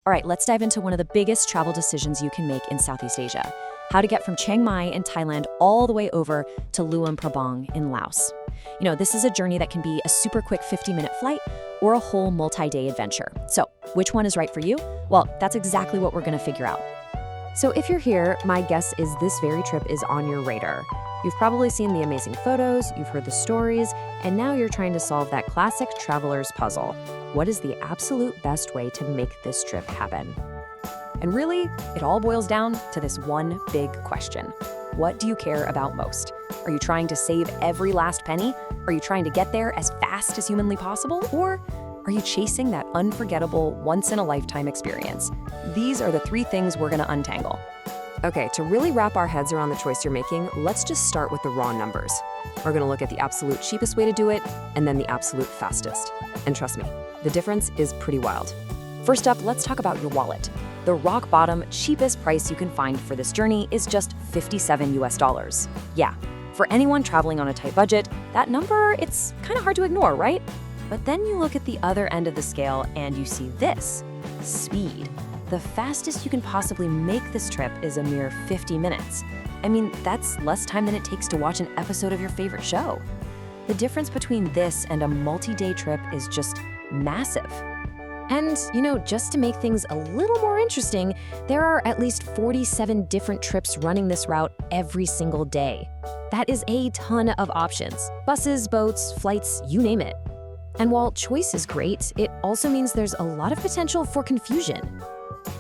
All right, let's dive into one of the biggest travel decisions you can make in Southeast Asia: how to get from Chiang Mai in Thailand all the way over to Luang Prabang in Laos. This is a journey that can be a super quick 50-minute flight or a whole multi-day adventure. So, which one is right for you? Well, that's exactly what we're going to figure out. So if you're here, my guess is this very trip is on your radar. You've probably seen the amazing photos, you've heard the stories, and now you're trying to solve that classic traveler's puzzle. What is the absolute best way to make this trip happen? And really, it all boils down to this one big question. What do you care about most? Are you trying to save every last penny? Are you trying to get there as fast as humanly possible? Or are you chasing that unforgettable, once-in-a-lifetime experience? These are the three things we're going to untangle. Okay, to really wrap our heads around the choice you're making, let's just start with the raw numbers. We're going to look at the absolute cheapest way to do it, and then the absolute fastest. And trust me, the difference is pretty wild. First up, let's talk about your wallet. The rock bottom, cheapest price you can find for this journey is just $57 US. Yeah, for anyone traveling on a tight budget, that number, it's kind of hard to ignore, right? But then you look at the other end of the scale and you see this: speed. The fastest you can possibly make this trip is a mere 50 minutes. I mean, that's less time than it takes to watch an episode of your favorite show. The difference between this and a multi-day trip is just massive. And, just to make things a little more interesting, there are at least 47 different trips running this route every single day. That is a ton of options: buses, boats, flights, you name it. And while choice is great, it also means there's a lot of potential for confusion.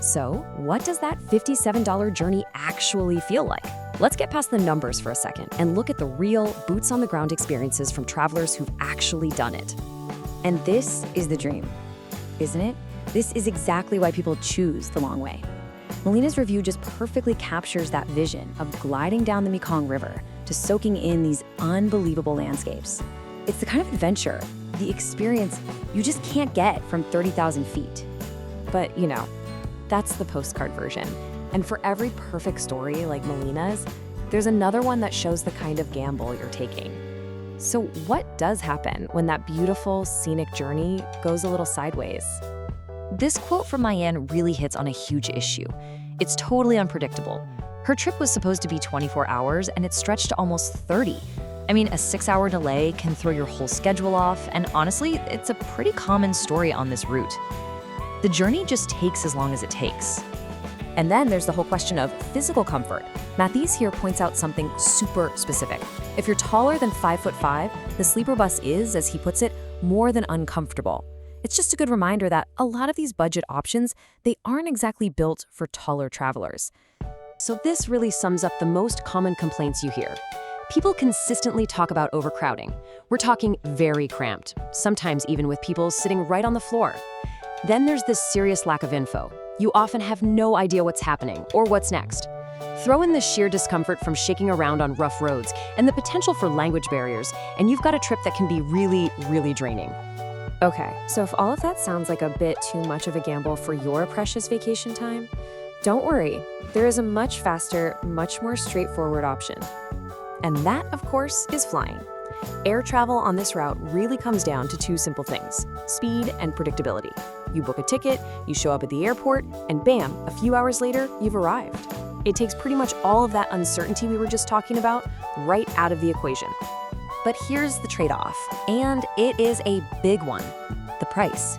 So, what does that $57 journey actually feel like? Let's get past the numbers for a second and look at the real, boots-on-the-ground experiences from travelers who've actually done it. And this is the dream, isn't it? This is exactly why people choose the long way. Melina's review just perfectly captures that vision of gliding down the Mekong River to soaking in these unbelievable landscapes. It's the kind of adventure, the experience you just can't get from 30,000 feet. But, that's the postcard version. And for every perfect story like Melina's, there's another one that shows the kind of gamble you're taking. So what does happen when that beautiful, scenic journey goes a little sideways? This quote from MyOnTour really hits on a huge issue. It's totally unpredictable. Her trip was supposed to be 24 hours, and it stretched to almost 30. I mean, a 6-hour delay can throw your whole schedule off, and honestly, it's a pretty common story on this route. The journey just takes as long as it takes. And then there's the whole question of physical comfort. Mathies here points out something super specific. If you're taller than 5'5", the sleeper bus is, as he puts it, more than uncomfortable. It's just a good reminder that a lot of these budget options, they aren't exactly built for taller travelers. So this really sums up the most common complaints you hear. People consistently talk about overcrowding. We're talking very cramped, sometimes even with people sitting right on the floor. Then there's this serious lack of info. You often have no idea what's happening or what's next. Throw in the sheer discomfort from shaking around on rough roads and the potential for language barriers, and you've got a trip that can be really, really draining. Okay, so if all of that sounds like a bit too much of a gamble for your precious vacation time, don't worry. There is a much faster, much more straightforward option. And that, of course, is flying. Air travel on this route really comes down to two simple things: speed and predictability. You book a ticket, you show up at the airport, and bam, a few hours later, you've arrived. It takes pretty much all of that uncertainty we were just talking about right out of the equation. But here's the trade-off, and it is a big one: the price.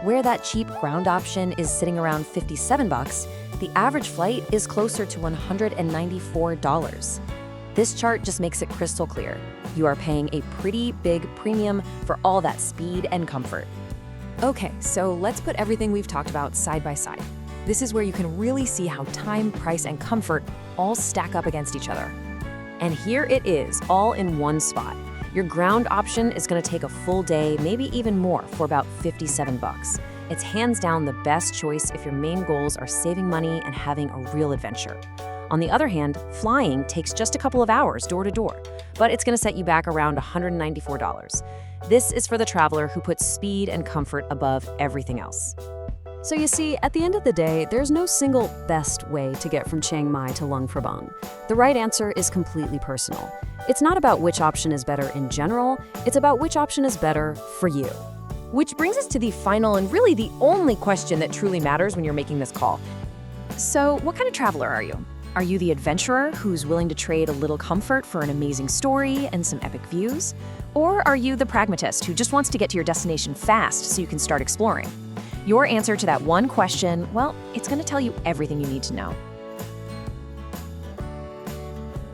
Where that cheap ground option is sitting around $57, the average flight is closer to $194. This chart just makes it crystal clear. You are paying a pretty big premium for all that speed and comfort. Okay, so let's put everything we've talked about side by side. This is where you can really see how time, price, and comfort all stack up against each other. And here it is, all in one spot. Your ground option is going to take a full day, maybe even more, for about $57. It's hands down the best choice if your main goals are saving money and having a real adventure. On the other hand, flying takes just a couple of hours door to door, but it's going to set you back around $194. This is for the traveler who puts speed and comfort above everything else. So you see, at the end of the day, there's no single best way to get from Chiang Mai to Luang Prabang. The right answer is completely personal. It's not about which option is better in general, it's about which option is better for you. Which brings us to the final and really the only question that truly matters when you're making this call. So, what kind of traveler are you? Are you the adventurer who's willing to trade a little comfort for an amazing story and some epic views? Or are you the pragmatist who just wants to get to your destination fast so you can start exploring? Your answer to that one question, well, it's going to tell you everything you need to know.